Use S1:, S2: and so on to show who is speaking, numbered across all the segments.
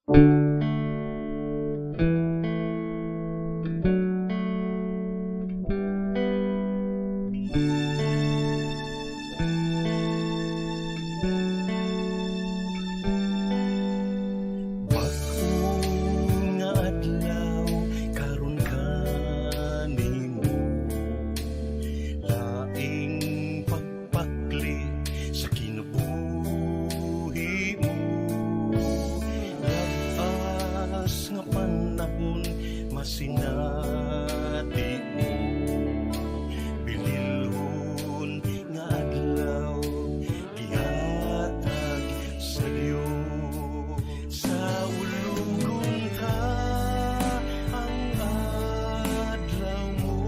S1: Nga adlaw karon kanimo, laing pagpakli sa kinabuhi mo. Lapas nga panahon masinati mo, bililhon nga adlaw gihatag sa Dios. Sa ulugon ka ang adlaw mo,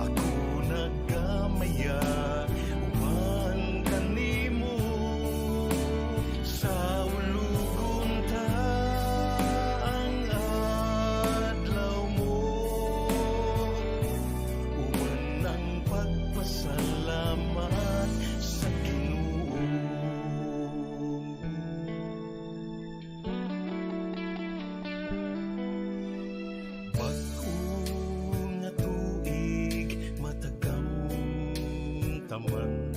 S1: ako nagkamaya uban kanimo. Sa ulugon ka ang adlaw mo, uban ang pagpasalamat sa Ginoo. Bag-o nga tuig matagam taman,